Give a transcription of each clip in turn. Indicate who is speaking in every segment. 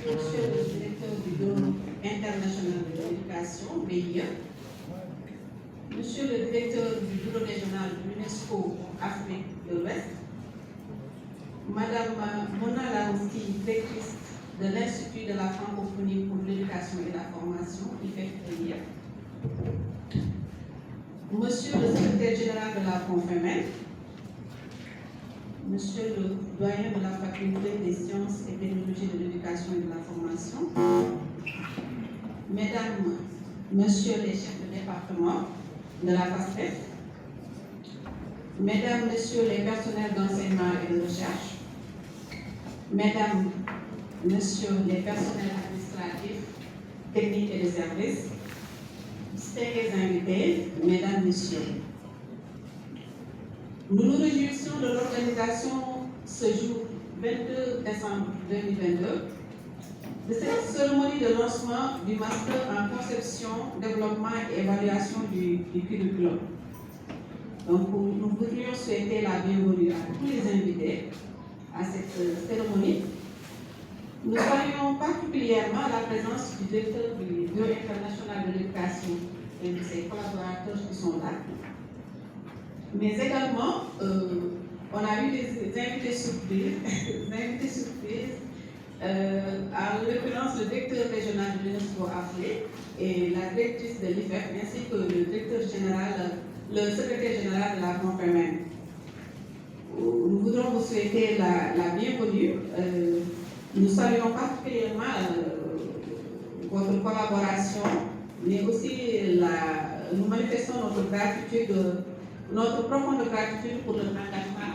Speaker 1: Monsieur le directeur du Bureau international de l'éducation, BIE, Monsieur le directeur du Bureau régional de l'UNESCO Afrique de l'Ouest, Madame Mona Larouski, directrice de l'Institut de la francophonie pour l'éducation et la formation, IFEF-BIE, Monsieur le secrétaire général de la Confémen, Monsieur le doyen de la faculté des sciences et technologies de l'éducation et de la formation, Mesdames, Messieurs les chefs de département de la FASTEF, Mesdames, Messieurs les personnels d'enseignement et de recherche, Mesdames, Messieurs les personnels administratifs, techniques et de services, distingués invités, Mesdames, Messieurs. Nous nous réjouissons de l'organisation ce jour 22 décembre 2022 de cette cérémonie de lancement du master en conception, développement et évaluation du curriculum. Donc, nous voudrions souhaiter la bienvenue à tous les invités à cette cérémonie. Nous saluons particulièrement la présence du directeur du Bureau international de l'éducation et de ses collaborateurs qui sont là. Mais également, on a eu des invités surprises, en l'occurrence le directeur régional de l'UNESCO Afrique et la directrice de l'IFEF, ainsi que le directeur général, le secrétaire général de la Confémen. Nous voudrons vous souhaiter la bienvenue. Nous saluons particulièrement votre collaboration, mais aussi nous manifestons notre profonde gratitude pour notre engagement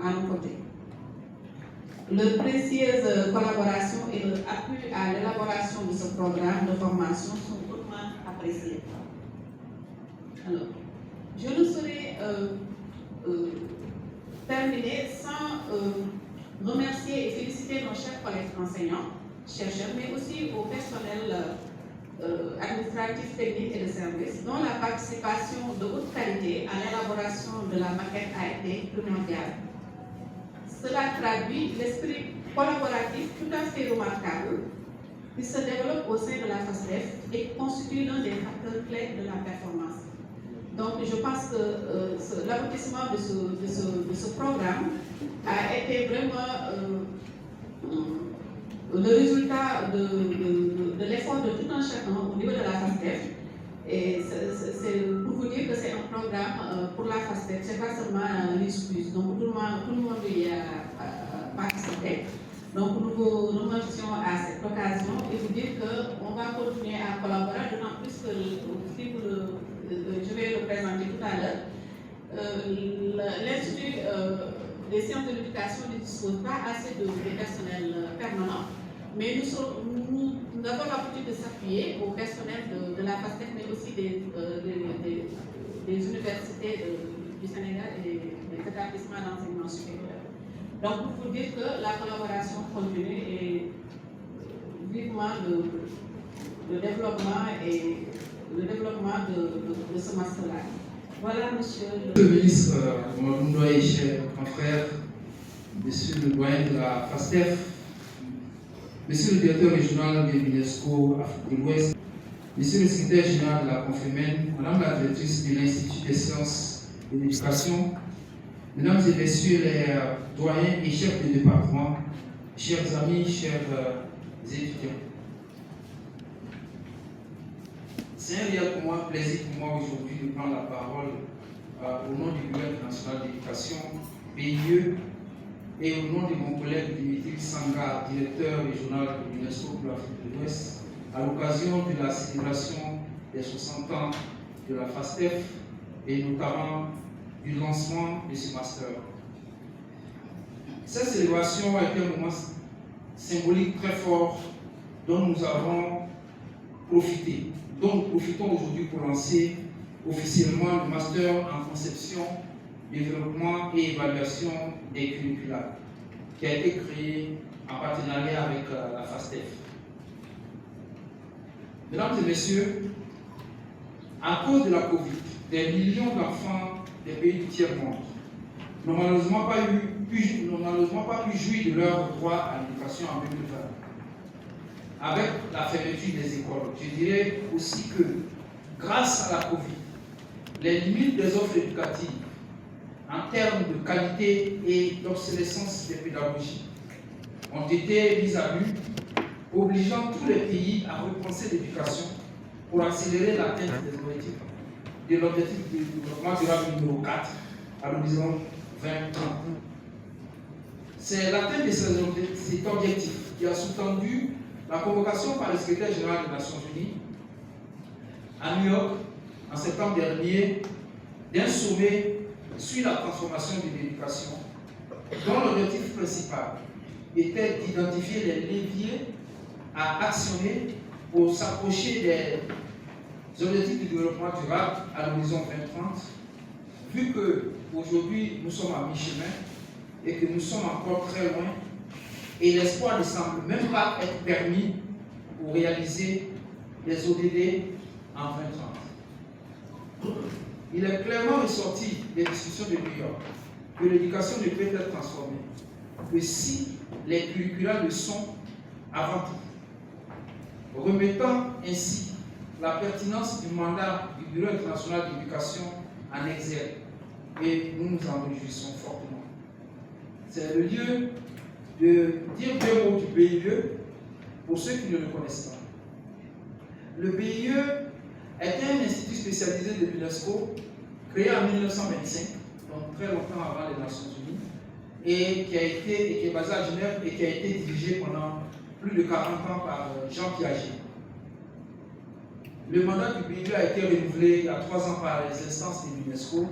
Speaker 1: à nos côtés. Leur précieuse collaboration et leur appui à l'élaboration de ce programme de formation sont hautement appréciés. Alors, je ne saurais terminer sans remercier et féliciter nos chers collègues enseignants, chercheurs, mais aussi au personnel administratif, technique et de service, dont la participation de haute qualité à l'élaboration de la maquette a été primordiale. Cela traduit l'esprit collaboratif tout à fait remarquable qui se développe au sein de la FASTEF et qui constitue l'un des facteurs clés de la performance. Donc, je pense que l'aboutissement de ce programme a été vraiment le résultat de l'effort de tout un chacun au niveau de la FASTEF. Et c'est pour vous dire que c'est un programme pour la FASTEF, c'est pas seulement l'excuse. Donc tout le monde y a participé. Donc nous vous remercions à cette occasion et vous dire qu'on va continuer à collaborer, d'autant plus que je vais le présenter tout à l'heure. L'Institut des sciences de l'éducation ne dispose pas assez de personnel permanent, mais nous avons l'habitude de s'appuyer au personnel de la FASTEF, mais aussi des universités du Sénégal et des établissements d'enseignement supérieur. Donc, pour vous dire que la collaboration continue et vivement le développement de ce master-là. Voilà, monsieur
Speaker 2: le ministre, mon doyen, cher confrère, monsieur le doyen de la FASTEF, monsieur le directeur régional de l'UNESCO Afrique de l'Ouest, monsieur le secrétaire général de la Confémen, madame la directrice de l'Institut des sciences de l'éducation, mesdames et messieurs les doyens et chefs de département, chers amis, chers étudiants. C'est un réel plaisir pour moi aujourd'hui de prendre la parole au nom du Bureau international d'éducation, BIE, et au nom de mon collègue Dimitri Sanga, directeur régional de l'UNESCO pour l'Afrique de l'Ouest, à l'occasion de la célébration des 60 ans de la FASTEF et notamment du lancement de ce master. Cette célébration a été un moment symbolique très fort dont nous avons profité. Donc nous profitons aujourd'hui pour lancer officiellement le master en conception, développement et évaluation des curricula, qui a été créé en partenariat avec la FASTEF. Mesdames et messieurs, à cause de la Covid, des millions d'enfants des pays du tiers-monde n'ont malheureusement pas pu jouir de leur droit à l'éducation en 2020. avec la fermeture des écoles. Je dirais aussi que grâce à la Covid, les limites des offres éducatives en termes de qualité et d'obsolescence des pédagogies ont été mises à nu, obligeant tous les pays à repenser l'éducation pour accélérer l'atteinte des objectifs de l'objectif de développement durable numéro 4 à l'horizon 2030. C'est l'atteinte de cet objectif qui a sous-tendu la convocation par le secrétaire général des Nations Unies à New York en septembre dernier d'un sommet sur la transformation de l'éducation, dont l'objectif principal était d'identifier les leviers à actionner pour s'approcher des objectifs de développement durable à l'horizon 2030, vu qu'aujourd'hui nous sommes à mi-chemin et que nous sommes encore très loin, et l'espoir ne semble même pas être permis pour réaliser les ODD en 2030. Il est clairement ressorti des discussions de New York que l'éducation ne peut être transformée que si les curricula le sont avant tout, remettant ainsi la pertinence du mandat du Bureau international d'éducation en exergue, et nous nous en réjouissons fortement. C'est le lieu de dire deux mots du BIE pour ceux qui ne le connaissent pas. Le BIE est un institut spécialisé de l'UNESCO créé en 1925, donc très longtemps avant les Nations Unies, et qui est basé à Genève et qui a été dirigé pendant plus de 40 ans par Jean Piaget. Le mandat du BIE a été renouvelé il y a 3 ans par les instances de l'UNESCO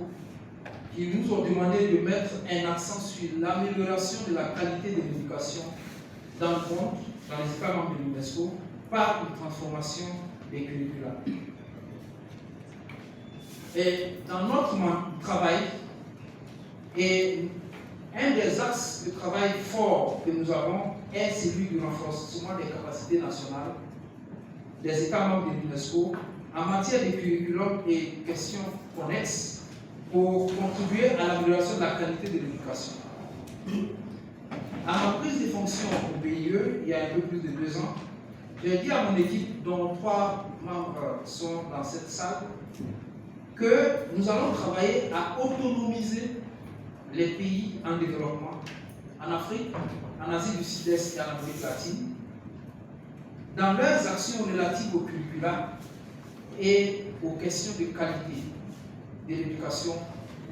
Speaker 2: qui nous ont demandé de mettre un accent sur l'amélioration de la qualité de l'éducation dans le monde, dans les États membres de l'UNESCO, par une transformation des curricula. Et dans notre travail, et un des axes de travail forts que nous avons est celui du renforcement des capacités nationales des États membres de l'UNESCO en matière de curriculum et questions connexes pour contribuer à l'amélioration de la qualité de l'éducation. À ma prise de fonction au BIE, il y a un peu plus de 2 ans, j'ai dit à mon équipe, dont 3 membres sont dans cette salle, que nous allons travailler à autonomiser les pays en développement, en Afrique, en Asie du Sud-Est et en Amérique latine, dans leurs actions relatives au curricula et aux questions de qualité de l'éducation,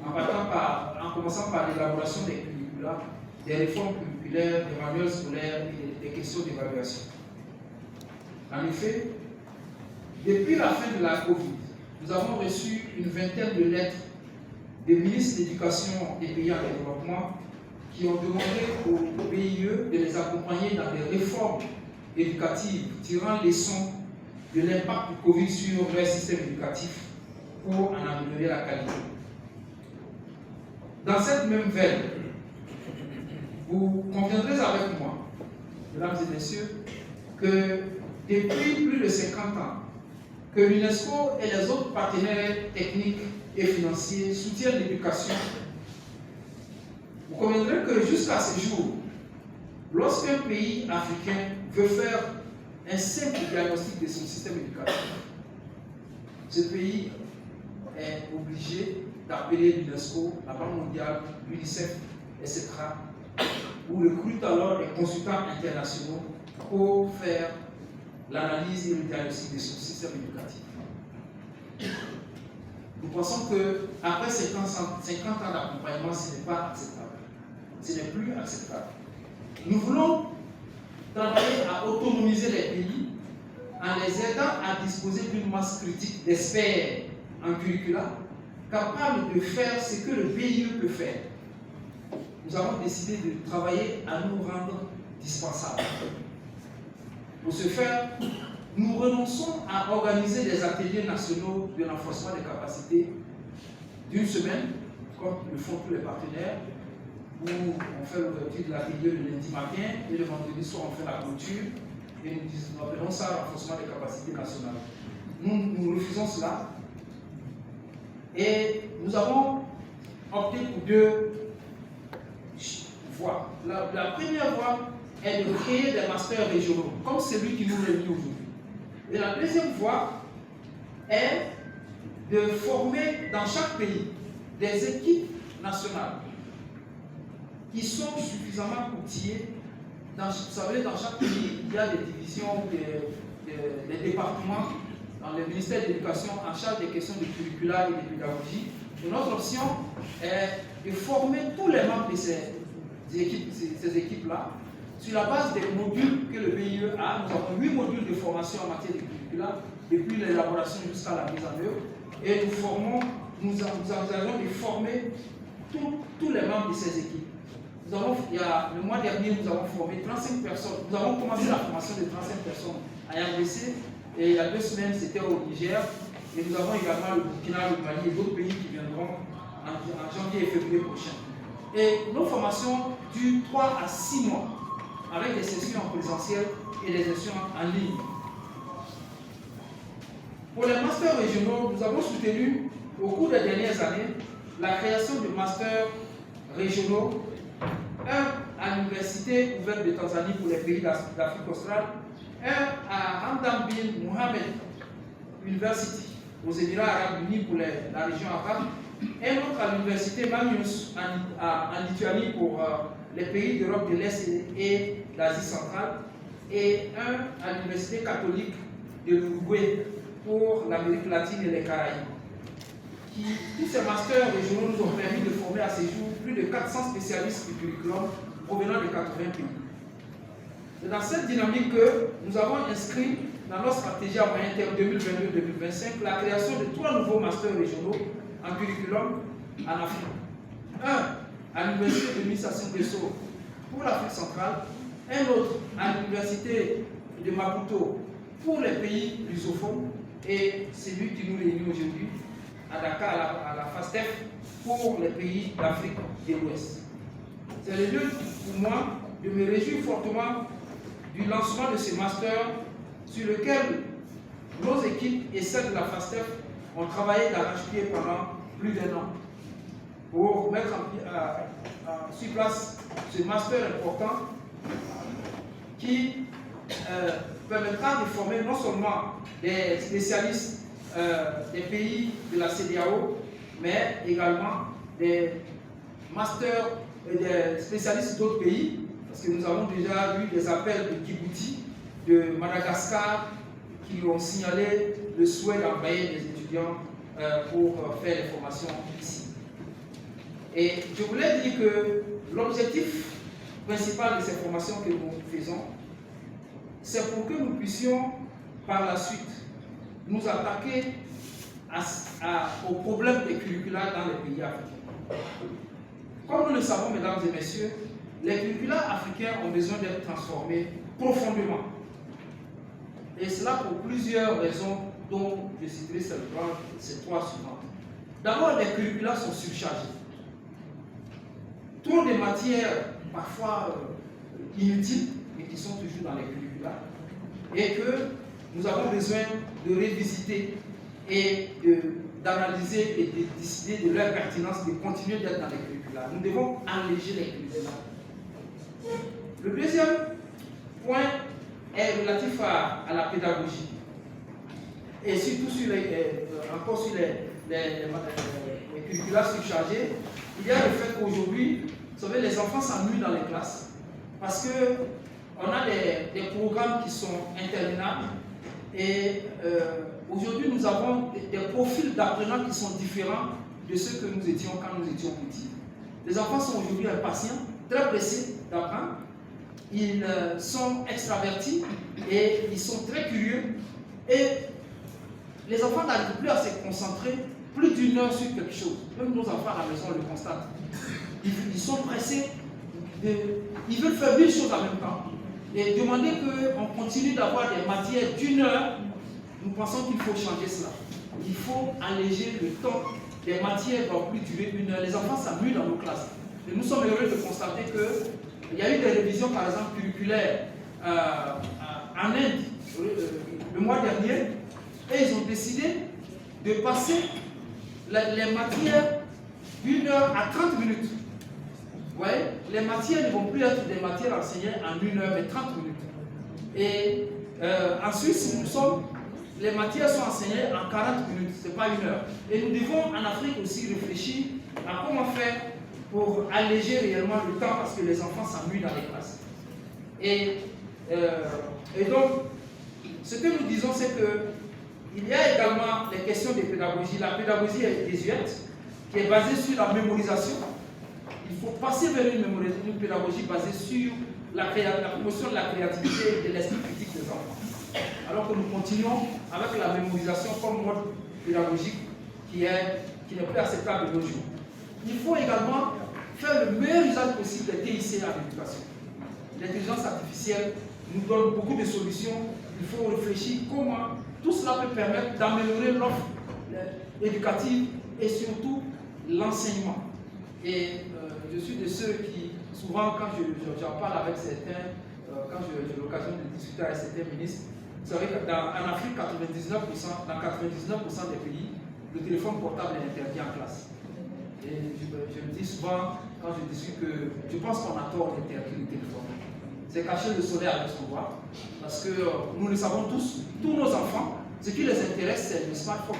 Speaker 2: en commençant par l'élaboration des curricula, des réformes curriculaires, des manuels scolaires et des questions d'évaluation. En effet, depuis la fin de la Covid, nous avons reçu une vingtaine de lettres des ministres de l'éducation des pays en développement qui ont demandé au BIE de les accompagner dans des réformes éducatives tirant leçon de l'impact du Covid sur leur système éducatif pour en améliorer la qualité. Dans cette même veine, vous conviendrez avec moi, mesdames et messieurs, que depuis plus de 50 ans, que l'UNESCO et les autres partenaires techniques et financiers soutiennent l'éducation. Vous conviendrez que jusqu'à ce jour, lorsqu'un pays africain veut faire un simple diagnostic de son système éducatif, ce pays est obligé d'appeler l'UNESCO, la Banque mondiale, l'UNICEF, etc., ou recrute alors les consultants internationaux pour faire l'analyse et le diagnostic de son système éducatif. Nous pensons qu'après 50 ans d'accompagnement, ce n'est pas acceptable. Ce n'est plus acceptable. Nous voulons travailler à autonomiser les pays en les aidant à disposer d'une masse critique d'experts en curricula capables de faire ce que le BIE peut faire. Nous avons décidé de travailler à nous rendre dispensables. Pour ce faire, nous renonçons à organiser des ateliers nationaux de renforcement des capacités d'une semaine, comme le font tous les partenaires, où on fait l'ouverture de l'atelier le lundi matin et le vendredi soir on fait la clôture et nous appelons ça renforcement des capacités nationales. Nous refusons cela et nous avons opté pour 2 voies. La première voie, est de créer des masters régionaux, comme celui qui nous réunit aujourd'hui. Et la deuxième voie est de former dans chaque pays des équipes nationales qui sont suffisamment outillées. Vous savez, dans chaque pays, il y a des divisions, des départements dans le ministère de l'Éducation en charge des questions de curricula et de pédagogie. Et notre option est de former tous les membres de ces équipes-là sur la base des modules que le BIE a. Nous avons 8 modules de formation en matière de curricula, depuis l'élaboration jusqu'à la mise en œuvre. Et nous envisageons de former tous les membres de ces équipes. Le mois dernier, nous avons formé 35 personnes. Nous avons commencé la formation de 35 personnes à RDC. Et il y a 2 semaines, c'était au Niger. Et nous avons également le Burkina, le Mali et d'autres pays qui viendront en janvier et février prochain. Et nos formations durent 3 à 6 mois, avec des sessions en présentiel et des sessions en ligne. Pour les masters régionaux, nous avons soutenu au cours des dernières années la création de masters régionaux, un à l'Université ouverte de Tanzanie pour les pays d'Afrique australe, un à Hamdan bin Mohamed University aux Émirats arabes unis pour la région arabe, un autre à l'Université Magnus en Lituanie pour les pays d'Europe de l'Est et d'Asie centrale, et un à l'Université catholique de l'Uruguay pour l'Amérique latine et les Caraïbes. Tous ces masters régionaux nous ont permis de former à ce jour plus de 400 spécialistes du curriculum provenant de 80 pays. C'est dans cette dynamique que nous avons inscrit dans notre stratégie à moyen terme 2022-2025 la création de 3 nouveaux masters régionaux en curriculum en Afrique. Un à l'Université de Sassou-Nguesso pour l'Afrique centrale, un autre à l'Université de Maputo pour les pays lusophones et celui qui nous réunit aujourd'hui à Dakar, à la FASTEF, pour les pays d'Afrique de l'Ouest. C'est le lieu pour moi de me réjouir fortement du lancement de ce master sur lequel nos équipes et celles de la FASTEF ont travaillé d'arrache-pied pendant plus d'1 an pour mettre sur place ce master important qui permettra de former non seulement des spécialistes des pays de la CEDEAO, mais également des masters et des spécialistes d'autres pays, parce que nous avons déjà eu des appels de Djibouti, de Madagascar, qui ont signalé le souhait d'envoyer des étudiants pour faire les formations ici. Et je voulais dire que l'objectif principal de ces formations que nous faisons, c'est pour que nous puissions par la suite nous attaquer aux problèmes des curricula dans les pays africains. Comme nous le savons, mesdames et messieurs, les curricula africains ont besoin d'être transformés profondément. Et cela pour plusieurs raisons dont je citerai ces 3 suivantes. D'abord, les curricula sont surchargés. Trop de matières, parfois inutiles, mais qui sont toujours dans les curricula, et que nous avons besoin de revisiter et d'analyser et de décider de leur pertinence, de continuer d'être dans les curricula. Nous devons alléger les curricula. Le deuxième point est relatif à la pédagogie. Et surtout encore sur les curricula surchargés, il y a le fait qu'aujourd'hui, vous savez, les enfants s'ennuient dans les classes parce qu'on a des programmes qui sont interminables et aujourd'hui nous avons des profils d'apprenants qui sont différents de ceux que nous étions quand nous étions petits. Les enfants sont aujourd'hui impatients, très pressés d'apprendre, ils sont extravertis et ils sont très curieux et les enfants n'arrivent plus à se concentrer plus d'1 heure sur quelque chose. Même nos enfants à la maison le constatent. Ils sont pressés, ils veulent faire 1000 choses en même temps. Et demander qu'on continue d'avoir des matières d'1 heure, nous pensons qu'il faut changer cela. Il faut alléger le temps. Les matières ne doivent plus durer 1 heure. Les enfants s'amusent dans nos classes. Et nous sommes heureux de constater qu'il y a eu des révisions, par exemple, curriculaires en Inde le mois dernier, et ils ont décidé de passer les matières d'1 heure à 30 minutes.
Speaker 3: Vous voyez, les matières ne vont plus être des matières enseignées en 1 heure, mais 30 minutes. Et en Suisse, nous sommes, les matières sont enseignées en 40 minutes, ce n'est pas 1 heure. Et nous devons en Afrique aussi réfléchir à comment faire pour alléger réellement le temps parce que les enfants s'ennuient dans les classes. Et donc, ce que nous disons, c'est qu'il y a également les questions de pédagogie. La pédagogie est désuète, qui est basée sur la mémorisation. Il faut passer vers une pédagogie basée sur la promotion de la créativité et de l'esprit critique des enfants. Alors que nous continuons avec la mémorisation comme mode pédagogique qui n'est plus acceptable de nos jours. Il faut également faire le meilleur usage possible des TIC à l'éducation. L'intelligence artificielle nous donne beaucoup de solutions. Il faut réfléchir comment tout cela peut permettre d'améliorer l'offre éducative et surtout l'enseignement. Et je suis de ceux qui, souvent quand j'en parle avec certains, quand j'ai l'occasion de discuter avec certains ministres, c'est vrai qu'en Afrique, dans 99% des pays, le téléphone portable est interdit en classe. Et je me dis souvent, quand je discute, que je pense qu'on a tort d'interdire le téléphone. C'est cacher le soleil avec son doigt, parce que nous le savons tous, nos enfants, ce qui les intéresse, c'est le smartphone.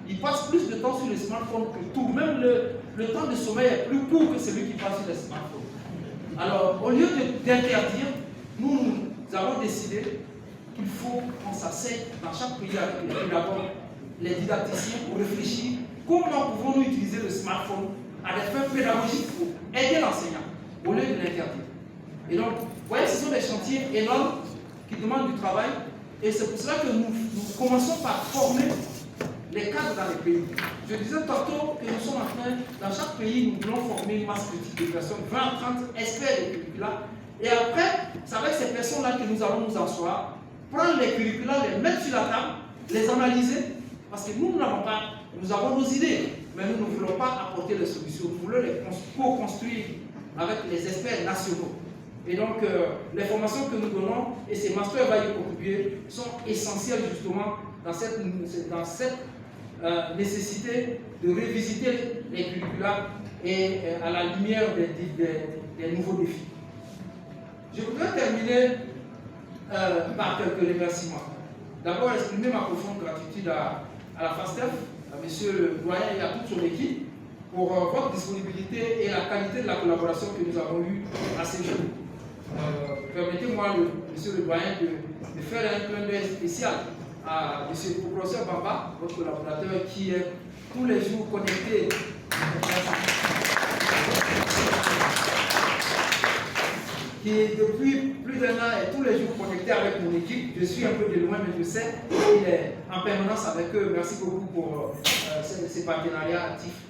Speaker 3: Ils passent plus de temps sur le smartphone que tout. Même le temps de sommeil est plus court que celui qui passe sur le smartphone. Alors, au lieu d'interdire, nous avons décidé qu'il faut qu'on s'asseye dans chaque pays avec les pédagogues, les didacticiens, pour réfléchir comment pouvons-nous utiliser le smartphone à des fins pédagogiques pour aider l'enseignant, au lieu de l'interdire. Et donc, vous voyez, ce sont des chantiers énormes qui demandent du travail, et c'est pour cela que nous commençons par former les cadres dans les pays. Je disais tantôt que nous sommes en train, dans chaque pays, nous voulons former une masse critique de personnes, 20 à 30 experts des curricula. Et après, c'est avec ces personnes-là que nous allons nous asseoir, prendre les curricula, les mettre sur la table, les analyser, parce que nous n'avons pas, nous avons nos idées, mais nous ne voulons pas apporter les solutions, nous voulons les co-construire avec les experts nationaux. Et donc, les formations que nous donnons, et ces masters vont y contribuer, sont essentielles justement dans cette nécessité de revisiter les curricula et à la lumière des nouveaux défis. Je voudrais terminer par quelques remerciements. D'abord, exprimer ma profonde gratitude à la FASTEF, à M. le doyen et à toute son équipe pour votre disponibilité et la qualité de la collaboration que nous avons eue à ces jours. Permettez-moi, M. le doyen, de faire un clin d'œil spécial à M. le professeur Bamba, votre collaborateur, qui est tous les jours connecté. Qui est depuis plus d'un an est tous les jours connecté avec mon équipe. Je suis un peu de loin, mais je sais qu'il est en permanence avec eux. Merci beaucoup pour ces partenariats actifs.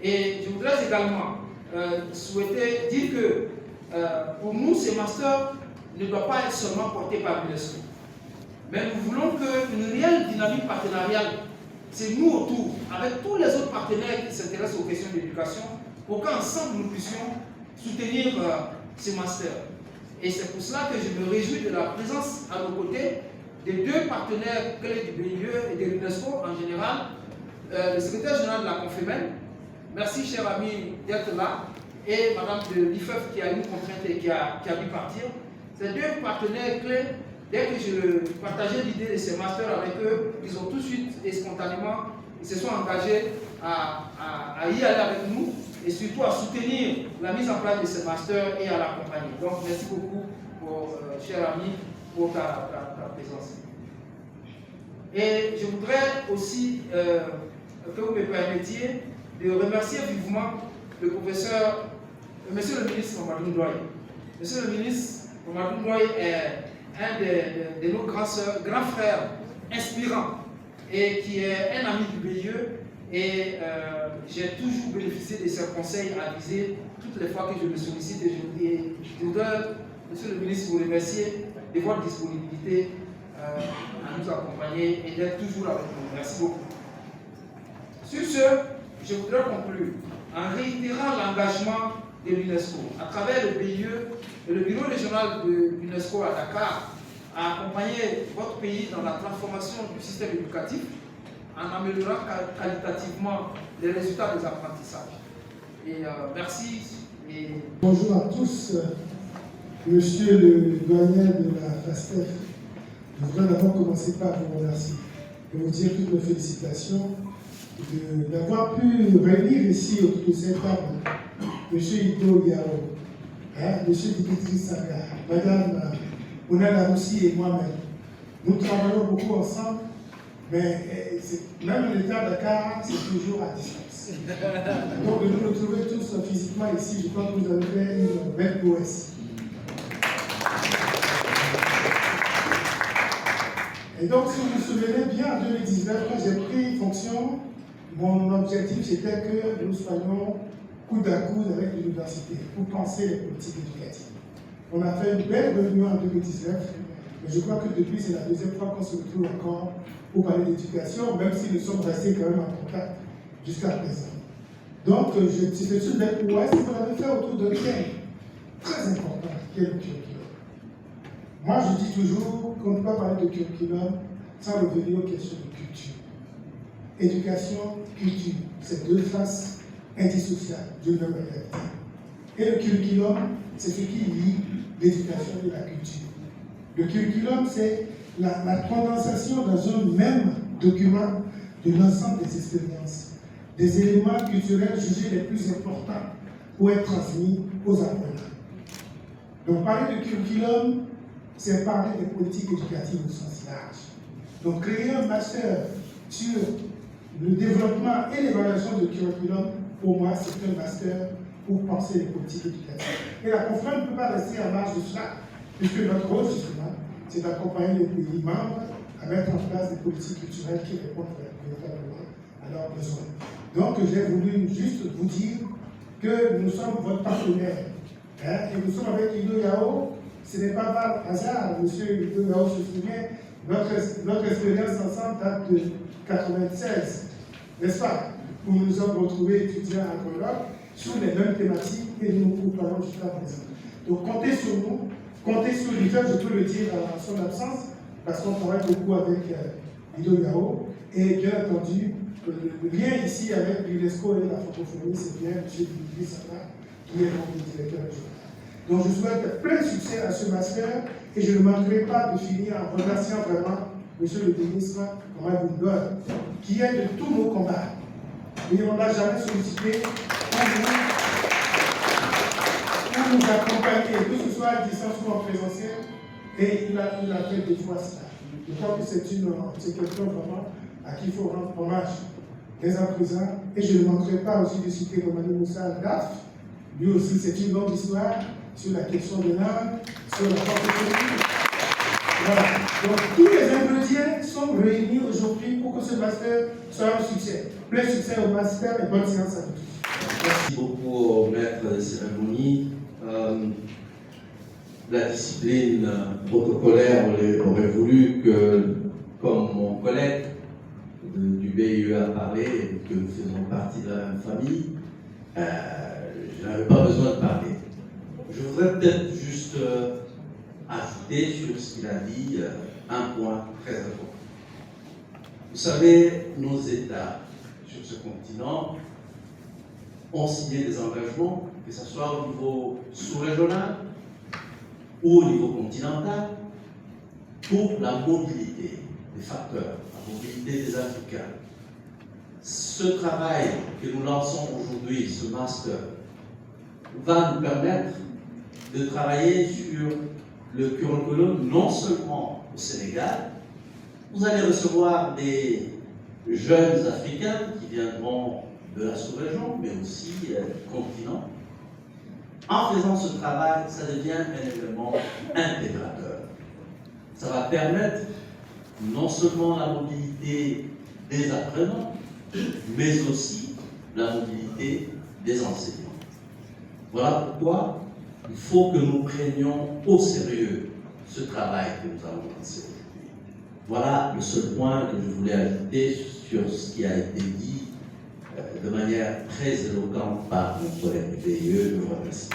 Speaker 3: Et je voudrais également souhaiter dire que pour nous, ces masters ne doivent pas être seulement portés par l'UNESCO. Mais nous voulons qu'une réelle dynamique partenariale, c'est nous autour, avec tous les autres partenaires qui s'intéressent aux questions d'éducation, pour qu'ensemble nous puissions soutenir ces masters. Et c'est pour cela que je me réjouis de la présence à nos côtés des deux partenaires clés du BIE et de l'UNESCO en général, le secrétaire général de la Confémen. Merci, cher ami, d'être là. Et Madame de l'IFEF qui a une contrainte et qui a dû partir. Ces deux partenaires clés, dès que je partageais l'idée de ces masters avec eux, ils ont tout de suite et spontanément, ils se sont engagés à y aller avec nous et surtout à soutenir la mise en place de ces masters et à l'accompagner. Donc merci beaucoup, cher ami, pour ta présence. Et je voudrais aussi que vous me permettiez de remercier vivement le professeur, monsieur le ministre Mamadou Ndoye. Monsieur le ministre Mamadou Ndoye est un de nos grands frères inspirants et qui est un ami du BIE. Et j'ai toujours bénéficié de ses conseils avisés toutes les fois que je le sollicite. Et je voudrais, monsieur le ministre, vous remercier de votre disponibilité à nous accompagner et d'être toujours avec nous. Merci beaucoup. Sur ce, je voudrais conclure en réitérant l'engagement de l'UNESCO à travers le BIE et le bureau régional de l'UNESCO à Dakar à accompagner votre pays dans la transformation du système éducatif en améliorant qualitativement les résultats des apprentissages. Et merci
Speaker 4: Bonjour à tous. Monsieur le doyen de la FASTEF, je voudrais d'abord commencer par vous remercier et vous dire toutes mes félicitations d'avoir pu réunir ici autour de cette table Monsieur Ido Yao, Monsieur Dimitri Saga, Madame Ounala Roussi et moi-même. Nous travaillons beaucoup ensemble, mais même l'État de Dakar, c'est toujours à distance. Donc de nous retrouver tous physiquement ici, je crois que vous avez fait une belle prouesse. Et donc, si vous vous souvenez bien, en 2019, quand j'ai pris fonction, mon objectif c'était que nous soyons coude à coude avec l'université pour penser les politiques éducatives. On a fait une belle réunion en 2019, mais je crois que depuis, c'est la deuxième fois qu'on se retrouve encore pour parler d'éducation, même si nous sommes restés quand même en contact jusqu'à présent. Donc, c'est une belle prouesse qu'on avait fait autour d'un thème très important, qui est le curriculum. Moi, je dis toujours qu'on ne peut pas parler de curriculum sans revenir aux questions de culture. Éducation, culture, c'est deux faces indissociables d'une même réalité. Et le curriculum, c'est ce qui lie l'éducation et la culture. Le curriculum, c'est la condensation dans un même document de l'ensemble des expériences, des éléments culturels jugés les plus importants pour être transmis aux apprenants. Donc, parler de curriculum, c'est parler des politiques éducatives au sens large. Donc, créer un master sur le développement et l'évaluation du curriculum, pour moi, c'est un master pour penser les politiques éducatives. Et la conférence ne peut pas rester à marge de cela, puisque notre rôle, justement, c'est d'accompagner les pays membres à mettre en place des politiques culturelles qui répondent véritablement à leurs besoins. Donc, j'ai voulu juste vous dire que nous sommes votre partenaire. Et nous sommes avec Ido Yao. Ce n'est pas par hasard, monsieur Ido Yao se souvient, notre expérience ensemble date de 1996, n'est-ce pas? Où nous nous sommes retrouvés étudiants à Grenoble sur les mêmes thématiques et nous nous parlons jusqu'à présent. Donc comptez sur nous, comptez sur l'IFEF, je peux le dire en son absence, parce qu'on travaille beaucoup avec Ido Yao, et bien entendu, le lien ici avec l'UNESCO et la francophonie, c'est bien M. Dimitri Saga, qui est mon directeur régional. Donc je souhaite plein succès à ce master et je ne manquerai pas de finir en remerciant vraiment M. le ministre Omar Boundoual, qui est de tous nos combats. Et on n'a jamais sollicité pour nous accompagner, que ce soit à distance ou en présentiel, et il a fait des fois cela. Je crois que c'est quelqu'un vraiment à qui il faut rendre hommage dès à présent. Et je ne manquerai pas aussi de citer Romani Moussa Al-Daf. Lui aussi, c'est une longue histoire sur la question de l'âme, sur la francophonie. Voilà. Donc, tous les ingrédients sont réunis aujourd'hui pour que ce master soit un succès. Plein succès au master et bonne séance à vous tous.
Speaker 5: Merci beaucoup au maître de cérémonie. La discipline protocolaire aurait voulu que, comme mon collègue du BIE a parlé, et que nous faisons partie de la même famille, je n'avais pas besoin de parler. Je voudrais peut-être juste ajouter sur ce qu'il a dit un point très important. Vous savez, nos États sur ce continent ont signé des engagements, que ce soit au niveau sous-régional ou au niveau continental, pour la mobilité des facteurs, la mobilité des Africains. Ce travail que nous lançons aujourd'hui, ce master, va nous permettre de travailler sur le curriculum non seulement au Sénégal. Vous allez recevoir des jeunes Africains qui viendront de la sous-région, mais aussi du continent. En faisant ce travail, ça devient un élément intégrateur. Ça va permettre non seulement la mobilité des apprenants, mais aussi la mobilité des enseignants. Voilà pourquoi il faut que nous prenions au sérieux ce travail que nous allons lancer aujourd'hui. Voilà le seul point que je voulais ajouter sur ce qui a été dit de manière très éloquente par mon collègue du BIE. Je vous remercie.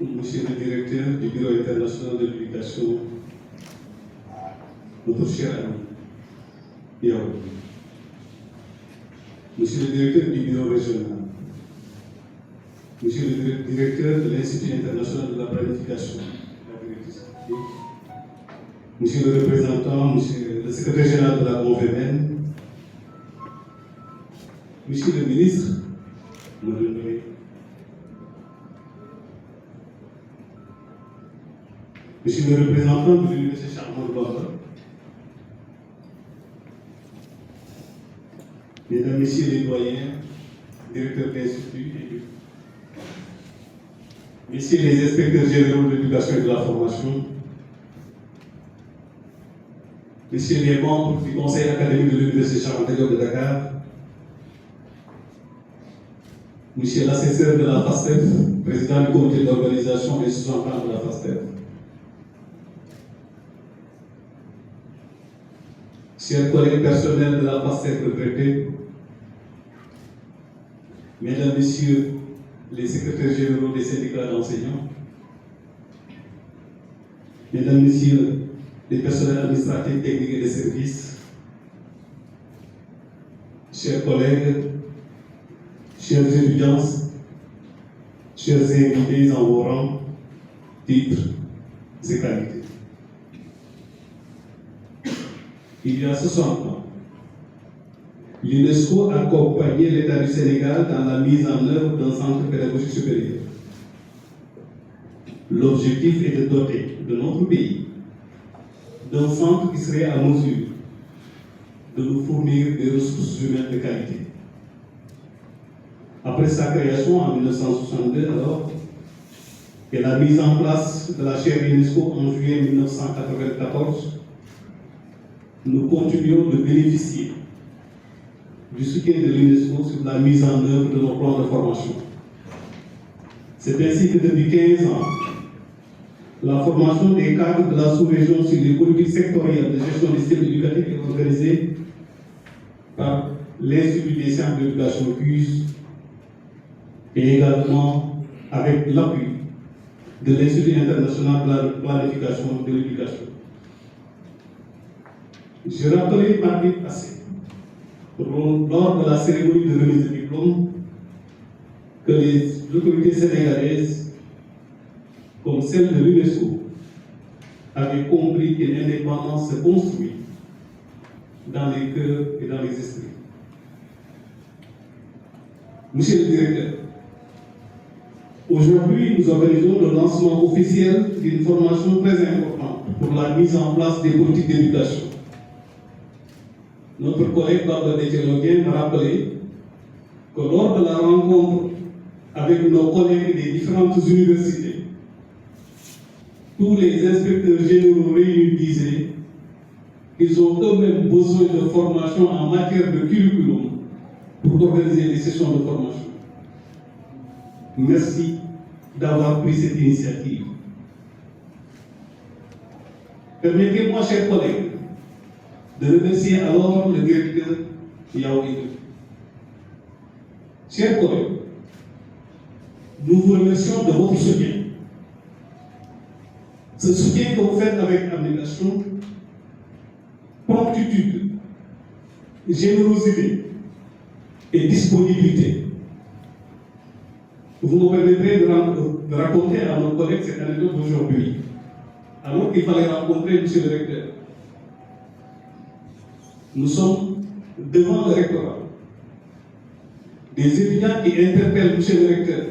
Speaker 6: Monsieur le directeur du Bureau international de l'éducation, notre cher ami Yao, Monsieur le directeur du bureau régional, Monsieur le directeur de l'Institut international de la planification, Monsieur le représentant, Monsieur le secrétaire général de la Convémen, Monsieur le ministre, Monsieur le représentant de l'Université Charles Bamba, Mesdames, Messieurs les doyens, directeurs d'institut, Messieurs les inspecteurs généraux de l'éducation et de la formation, Messieurs les membres du Conseil académique de l'Université Charles de Dakar, Monsieur l'assesseur de la FASTEF, président du comité d'organisation des sous-entendants de la FASTEF, chers collègues personnels de la FASTEF retraités, Mesdames, Messieurs les secrétaires généraux des syndicats d'enseignants, Mesdames, Messieurs les personnels administratifs, techniques et de services, chers collègues, chers étudiants, chers invités en vos rangs, titres et qualités. Il y a 60 ans, l'UNESCO a accompagné l'État du Sénégal dans la mise en œuvre d'un centre pédagogique supérieur. L'objectif est de doter de notre pays d'un centre qui serait à mesure de nous fournir des ressources humaines de qualité. Après sa création en 1962, alors, et la mise en place de la chaire UNESCO en juillet 1994, nous continuons de bénéficier du soutien de l'UNESCO sur la mise en œuvre de nos plans de formation. C'est ainsi que depuis 15 ans, la formation des cadres de la sous-région sur les politiques sectorielles de gestion des systèmes éducatifs est organisée par l'Institut des sciences de l'éducation CUS et également avec l'appui de l'Institut international de planification de l'éducation. Je rappelais mardi passé, lors de la cérémonie de remise de diplôme, que les autorités sénégalaises, comme celle de l'UNESCO, avaient compris que l'indépendance se construit dans les cœurs et dans les esprits. Monsieur le directeur, aujourd'hui, nous organisons le lancement officiel d'une formation très importante pour la mise en place des politiques d'éducation. Notre collègue Baba Détélogien m'a rappelé que lors de la rencontre avec nos collègues des différentes universités, tous les inspecteurs généraux réunis disaient qu'ils ont eux-mêmes besoin de formation en matière de curriculum pour organiser des sessions de formation. Merci d'avoir pris cette initiative. Permettez-moi, chers collègues, de remercier alors le directeur Yao. Chers collègues, nous vous remercions de votre soutien. Ce soutien que vous faites avec abnégation, promptitude, générosité et disponibilité. Vous me permettrez de raconter à nos collègues cette anecdote d'aujourd'hui, alors qu'il fallait rencontrer M. le recteur. Nous sommes devant le rectorat. Des étudiants qui interpellent M. le recteur,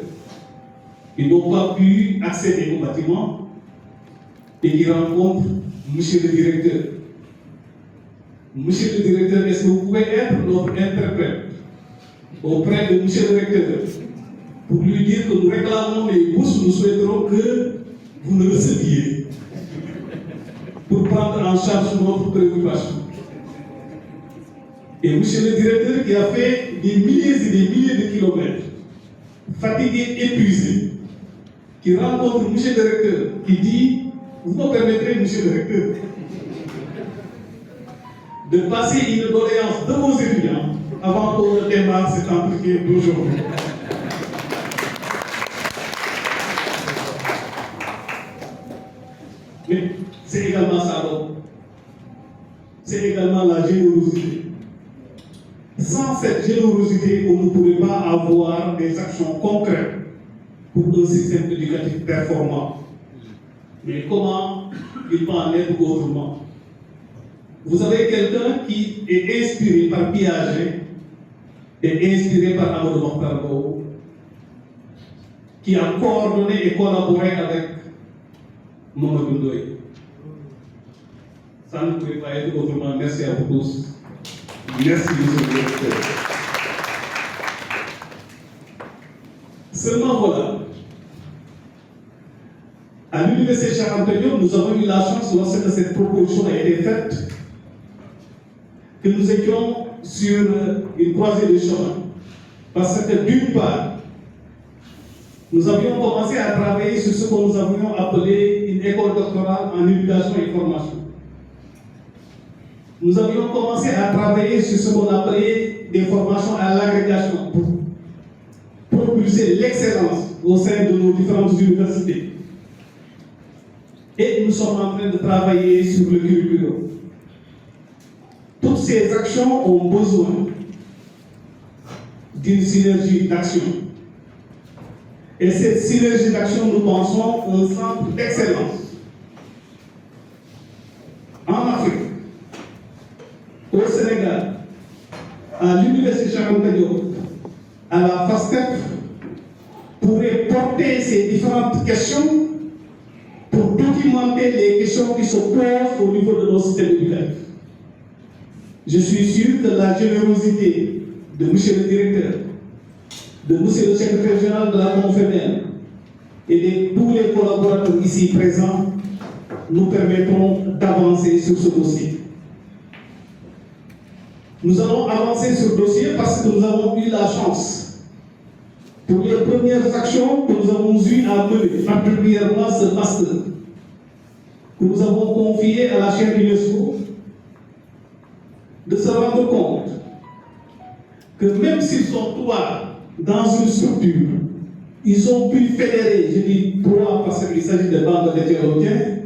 Speaker 6: qui n'ont pas pu accéder au bâtiment et qui rencontrent M. le directeur. Monsieur le directeur, est-ce que vous pouvez être notre interprète auprès de M. le recteur pour lui dire que nous réclamons les bourses, nous souhaiterons que vous nous receviez pour prendre en charge notre préoccupation. Et monsieur le directeur qui a fait des milliers et des milliers de kilomètres, fatigué, épuisé, qui rencontre monsieur le recteur, qui dit, vous me permettrez, monsieur le recteur, de passer une doléance de vos étudiants avant qu'on démarre cet entretien d'aujourd'hui. Mais c'est également ça, donc. c'est également la générosité. Sans cette générosité, on ne pourrait pas avoir des actions concrètes pour un système éducatif performant. Mais comment il peut en être autrement? Vous avez quelqu'un qui est inspiré par Piaget et inspiré par Amadou Mokhtar Mbow, qui a coordonné et collaboré avec Mamadou Ndoye. Ça ne pouvait pas être autrement. Merci à vous tous. Merci, monsieur le directeur. Seulement voilà, à l'Université Cheikh Anta Diop, nous avons eu la chance, lorsque cette proposition a été faite, que nous étions sur une croisée de chemin. Parce que d'une part, nous avions commencé à travailler sur ce que nous avions appelé une école doctorale en éducation et formation. Nous avions commencé à travailler sur ce qu'on appelait des formations à l'agrégation pour propulser l'excellence au sein de nos différentes universités. Et nous sommes en train de travailler sur le curriculum. Toutes ces actions ont besoin d'une synergie d'action. Et cette synergie d'action, nous pensons, un centre d'excellence en Afrique, au Sénégal, à l'Université Cheikh Anta Diop, à la FASTEF, pourrait porter ces différentes questions pour documenter les questions qui se posent au niveau de nos systèmes éducatifs. Je suis sûr que la générosité de M. le directeur, de M. le secrétaire général de la Confédération et de tous les collaborateurs ici présents nous permettront d'avancer sur ce dossier. Nous allons avancer sur ce dossier parce que nous avons eu la chance, pour les premières actions que nous avons eu à mener, particulièrement ce master, que nous avons confié à la chaire UNESCO, de se rendre compte que même s'ils sont trois dans une structure, ils ont pu fédérer, je dis trois parce qu'il s'agit de bandes de théologiens,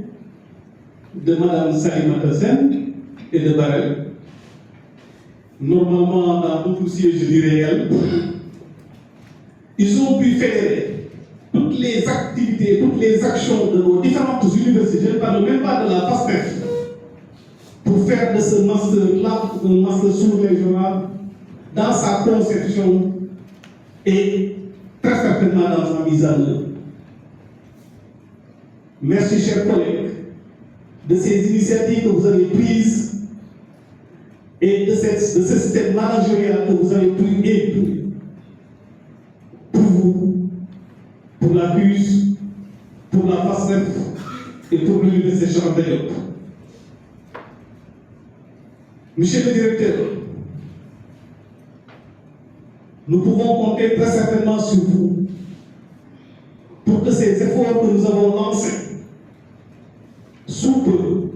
Speaker 6: de Mme Salimata Sen et de Barel. Normalement, dans d'autres sièges, je dirais elle. Ils ont pu fédérer toutes les activités, toutes les actions de nos différentes universités, je ne parle même pas de la FASTEF, pour faire de ce master-là un master sous-régional dans sa conception et très certainement dans sa mise en œuvre. Merci, chers collègues, de ces initiatives que vous avez prises et de ce système managérial que vous avez pris et pour vous, pour la CUS, pour la FASTEF et pour l'Université Cheikh Anta Diop. Monsieur le directeur, nous pouvons compter très certainement sur vous pour que ces efforts que nous avons lancés, sous peu,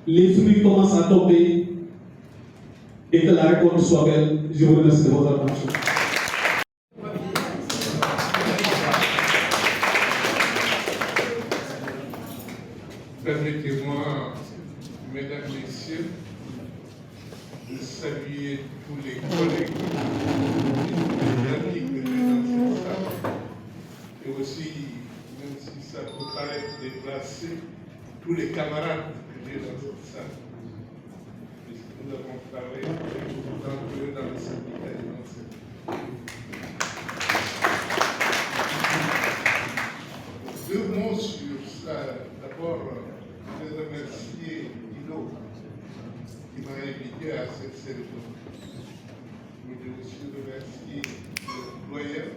Speaker 6: les fruits commencent à tomber et que la récolte soit belle. Je vous remercie de votre attention.
Speaker 7: Permettez-moi, mesdames, messieurs, de saluer tous les collègues qui venaient dans cette salle, et aussi, même si ça peut paraître déplacé, tous les camarades que j'ai dans cette salle. Puisque nous avons travaillé avec beaucoup d'entre eux dans le syndicat et dans cette... Deux mots sur ça. D'abord, je vais remercier Guido qui m'a invité à cette cérémonie. Je voudrais aussi remercier l'employeur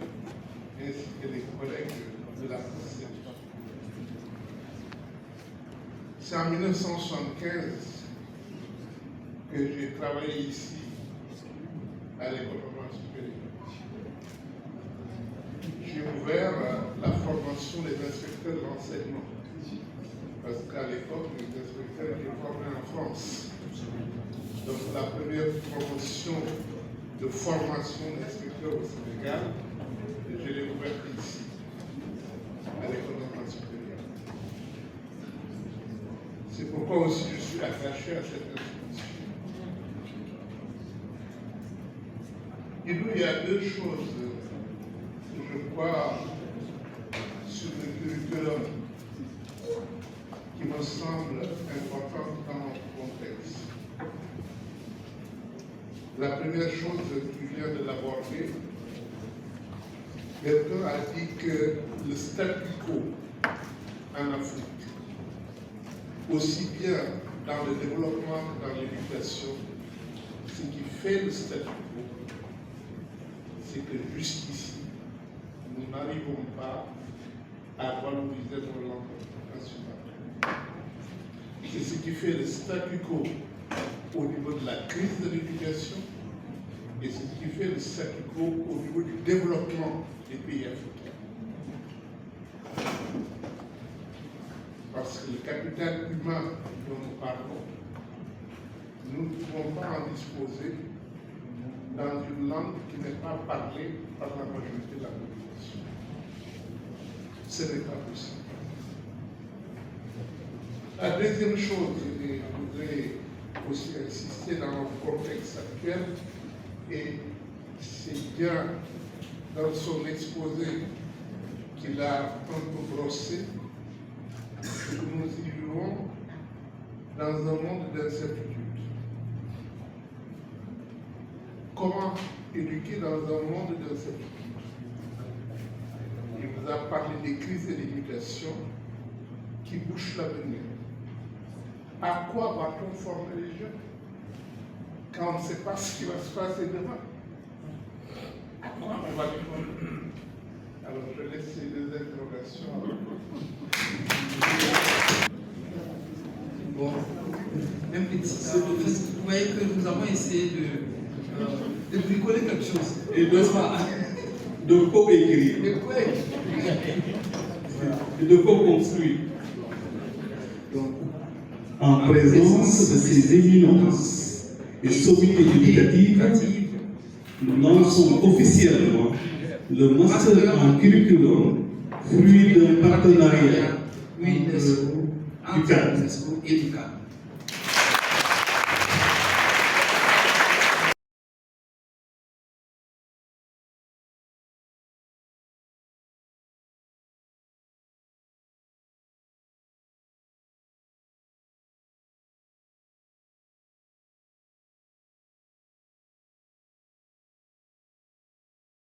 Speaker 7: ainsi que les collègues de la FASTEF. C'est en 1975 que j'ai travaillé ici à l'école normale supérieure. J'ai ouvert la formation des inspecteurs de l'enseignement. Parce qu'à l'époque, les inspecteurs étaient formés en France. Donc la première promotion de formation d'inspecteurs au Sénégal, je l'ai ouverte ici, à l'école normale supérieure. C'est pourquoi aussi je suis attaché à cette institution. il y a deux choses, je crois, sur le curriculum qui me semblent importantes dans notre contexte. La première chose, tu viens de l'aborder, quelqu'un a dit que le statu quo en Afrique, aussi bien dans le développement que dans l'éducation, ce qui fait le statu quo, c'est que jusqu'ici, nous n'arrivons pas à valoriser nos langues nationales. C'est ce qui fait le statu quo au niveau de la crise de l'éducation et c'est ce qui fait le statu quo au niveau du développement des pays africains. Parce que le capital humain dont nous parlons, nous ne pouvons pas en disposer dans une langue qui n'est pas parlée par la majorité de la population. Ce n'est pas possible. La deuxième chose, je voudrais aussi insister dans notre contexte actuel, et c'est bien dans son exposé qu'il a un peu brossé, que nous vivons dans un monde d'incertitude. Comment éduquer dans un monde d'incertitude? Il vous a parlé des crises de l'éducation qui bouchent l'avenir. À quoi va-t-on former les jeunes quand on ne sait pas ce qui va se passer demain? À quoi on va les former? Alors je laisse ces deux interrogations.
Speaker 2: Bon, même petit, vous voyez que nous avons essayé de bricoler quelque chose.
Speaker 6: Et de co-écrire. Et de co-construire.
Speaker 2: Donc,
Speaker 6: En présence de ces éminences et sommités éducatives, nous lançons officiellement le master en curriculum, fruit d'un partenariat
Speaker 2: UNESCO,
Speaker 6: du cadre.
Speaker 2: UNESCO et du cadre.